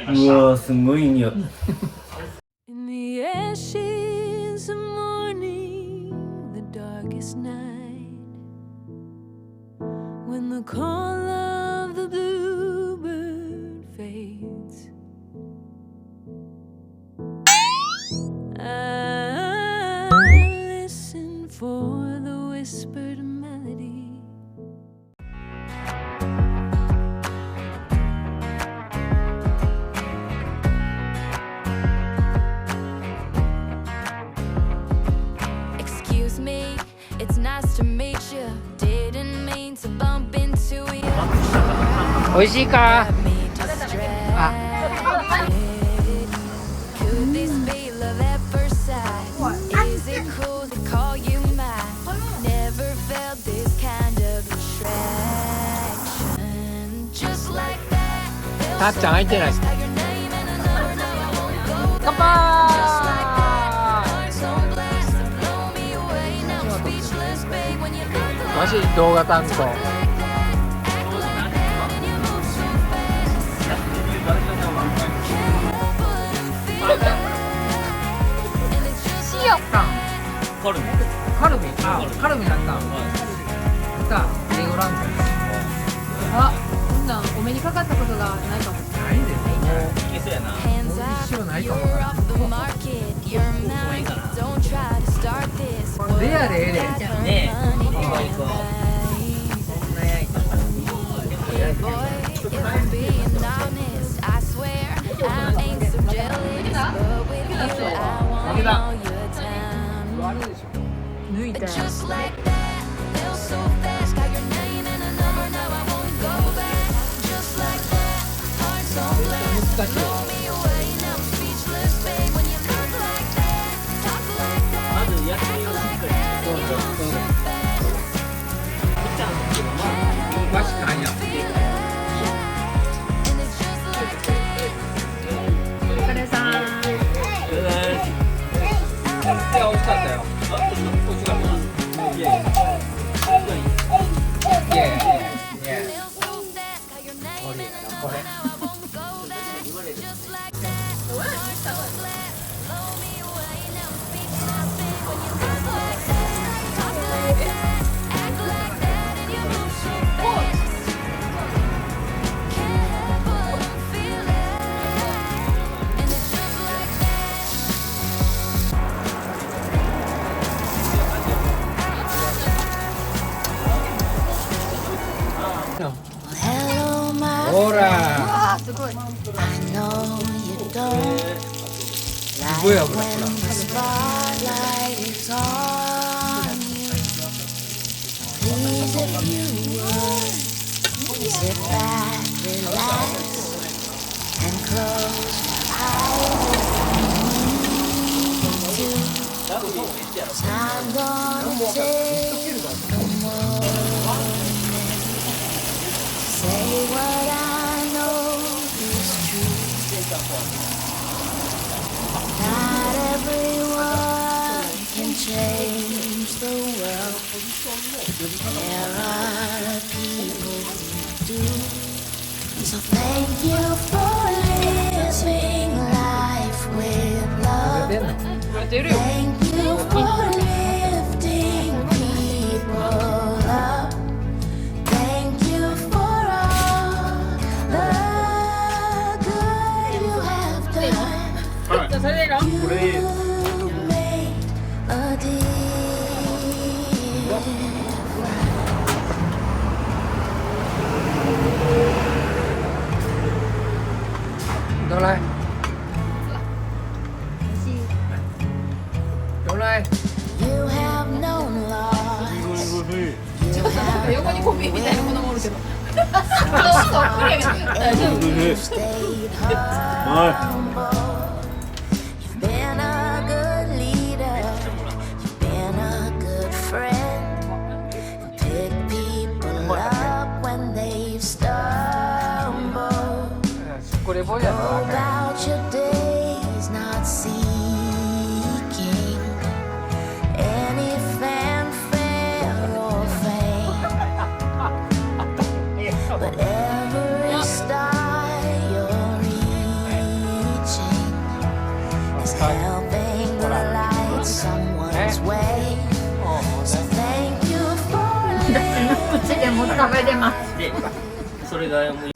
うわー、すごい匂い。美味しいか。あ。たっちゃん開いてない。乾杯。わし動画担当。カルビ。カルビ、あ、カルビだった。さあ、レゴランド。あ、こんなんお目にかかったことがないかも。ないですね。いけそうやな。もう一生ないかも。レアでええで。ねえ。抜いたよ。難しい。まず焼き目をしっかり。わしかんや。お疲れさん。美味しかったよ。ほら。すごい。すごい油。Change the world. There are people who do. So thank you for living life with love. Thank you for lifting people up. Thank you for all the good you have done. Đâu đây? Đâu đây? You have known loss. 横にコンビみたいなものもおるけど。大丈夫。You've been a good leader. You've been a good friend. Pick people up when they've stumbled. Go about your days not seeking any fanfare way. So thank you for 私の口でも食べれます。でそれがもう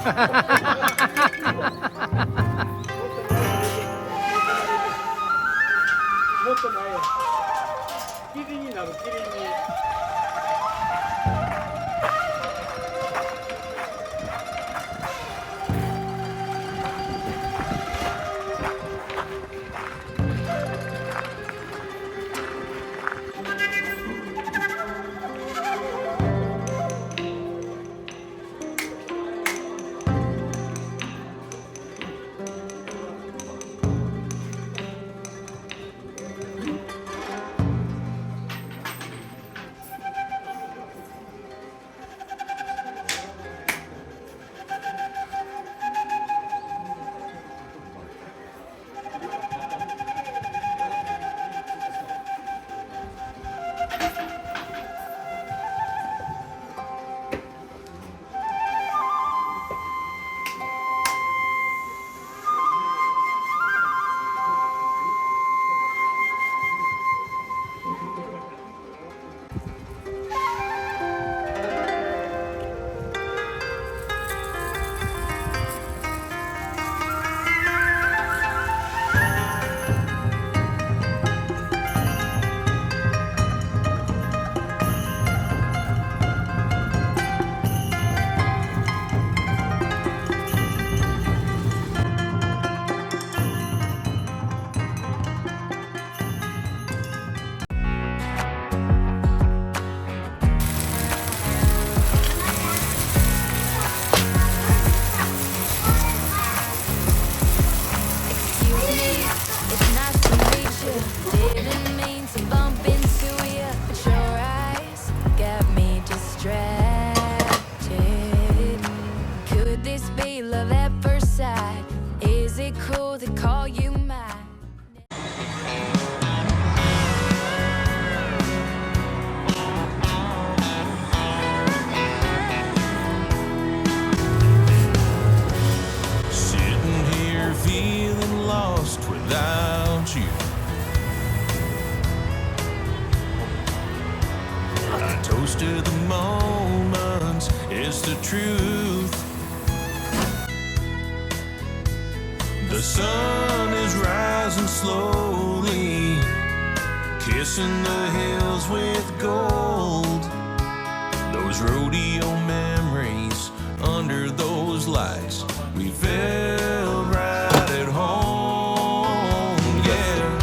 もっと前へ霧になる霧に。Toast to the moments, it's the truth. The sun is rising slowly, kissing the hills with gold. Those rodeo memories those lights, we felt right at home. Yeah,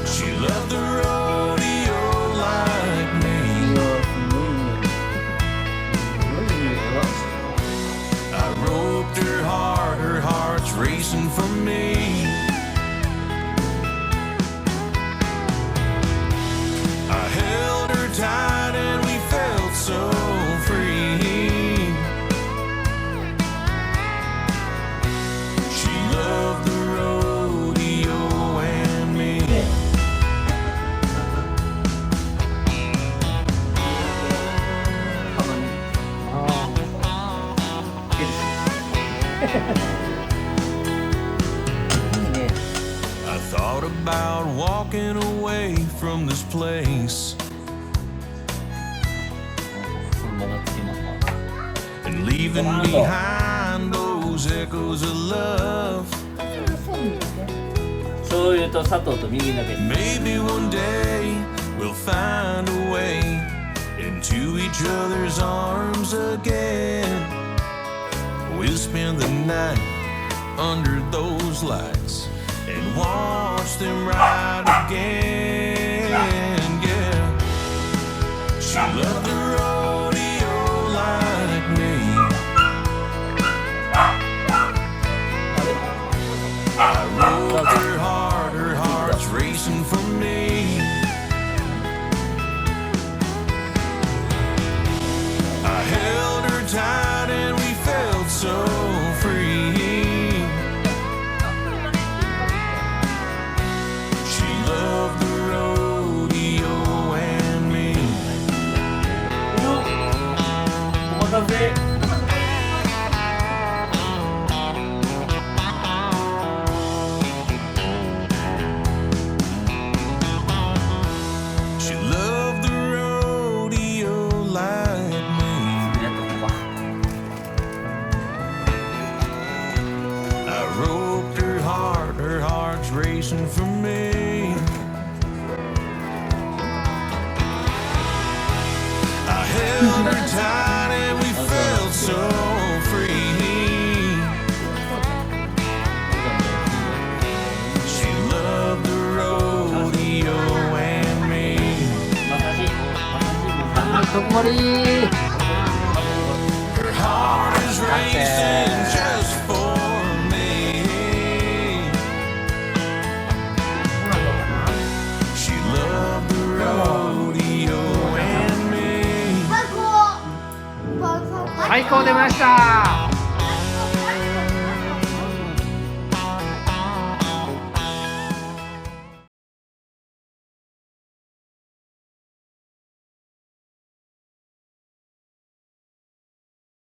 she loved the rodeo like me. I roped her hard, her heart's racing for me. I held her tight and we felt so free. She loved the rodeo and me. I thought about walking away from this place これまだつけますか and leaving behind those echoes of love. 醤油と砂糖とみりんだけ Maybe one day we'll find a way into each other's arms again. We'll spend the night under those lights and watch them ride again. Yeah, she loved the rodeo like me. I rode her hard, her heart's racing for me. I held her tight and we felt so free. She loved the rodeo and me. お待たせ She loved the rodeo like me. やっとここ I roped her hard, her heart's racing for me. I held her tight and we felt so free. She loved the rodeo and me. とこまり Her heart is racing just for me. She loved the rodeo and me. 最高出ました